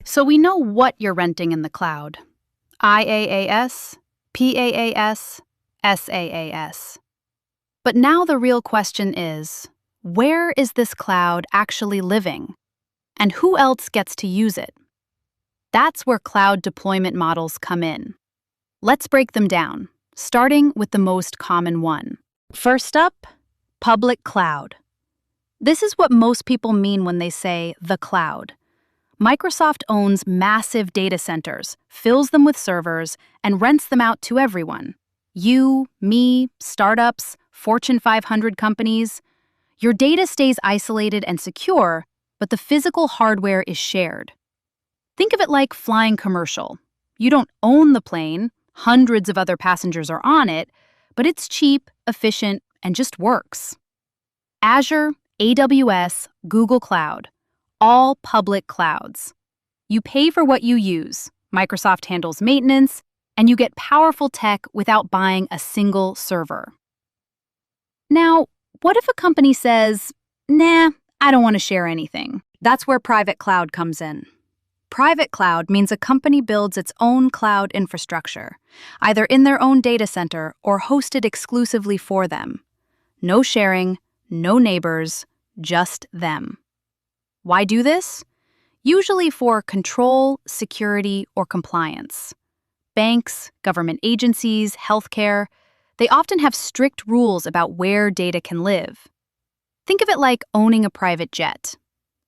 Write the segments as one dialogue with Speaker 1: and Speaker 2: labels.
Speaker 1: So we know what you're renting in the cloud: IaaS, PaaS, SaaS. But now the real question is, where is this cloud actually living? And who else gets to use it? That's where cloud deployment models come in. Let's break them down, starting with the most common one. First up, public cloud. This is what most people mean when they say the cloud. Microsoft owns massive data centers, fills them with servers, and rents them out to everyone. You, me, startups, Fortune 500 companies. Your data stays isolated and secure, but the physical hardware is shared. Think of it like flying commercial. You don't own the plane, hundreds of other passengers are on it, but it's cheap, efficient, and just works. Azure, AWS, Google Cloud, all public clouds. You pay for what you use. Microsoft handles maintenance, and you get powerful tech without buying a single server. Now, what if a company says, "Nah, I don't want to share anything"? That's where private cloud comes in. Private cloud means a company builds its own cloud infrastructure, either in their own data center or hosted exclusively for them. No sharing, no neighbors, just them. Why do this? Usually for control, security, or compliance. Banks, government agencies, healthcare, they often have strict rules about where data can live. Think of it like owning a private jet.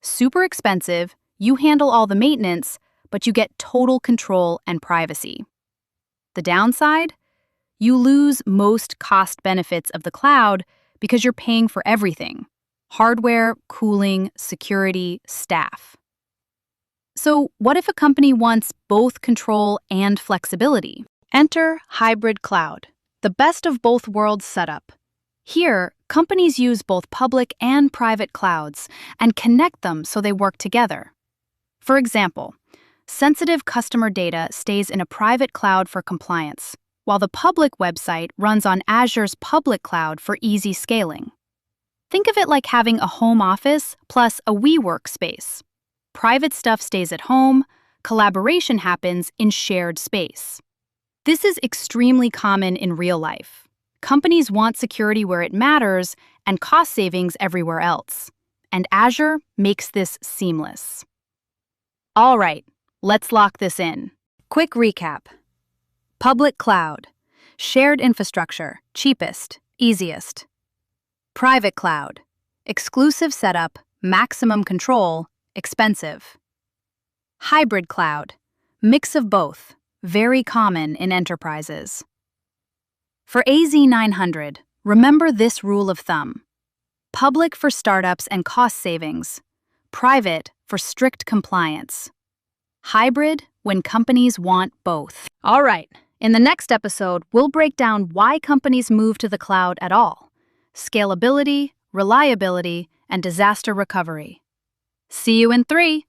Speaker 1: Super expensive, you handle all the maintenance, but you get total control and privacy. The downside? You lose most cost benefits of the cloud because you're paying for everything: hardware, cooling, security, staff. So what if a company wants both control and flexibility? Enter hybrid cloud, the best of both worlds setup. Here, companies use both public and private clouds and connect them so they work together. For example, sensitive customer data stays in a private cloud for compliance, while the public website runs on Azure's public cloud for easy scaling. Think of it like having a home office plus a WeWork space. Private stuff stays at home, collaboration happens in shared space. This is extremely common in real life. Companies want security where it matters and cost savings everywhere else. And Azure makes this seamless. All right, let's lock this in. Quick recap. Public cloud. Shared infrastructure. Cheapest. Easiest. Private cloud. Exclusive setup. Maximum control. Expensive. Hybrid cloud. Mix of both. Very common in enterprises. For AZ-900, remember this rule of thumb. Public for startups and cost savings. Private for strict compliance. Hybrid when companies want both. All right, in the next episode, we'll break down why companies move to the cloud at all: scalability, reliability, and disaster recovery. See you in 3.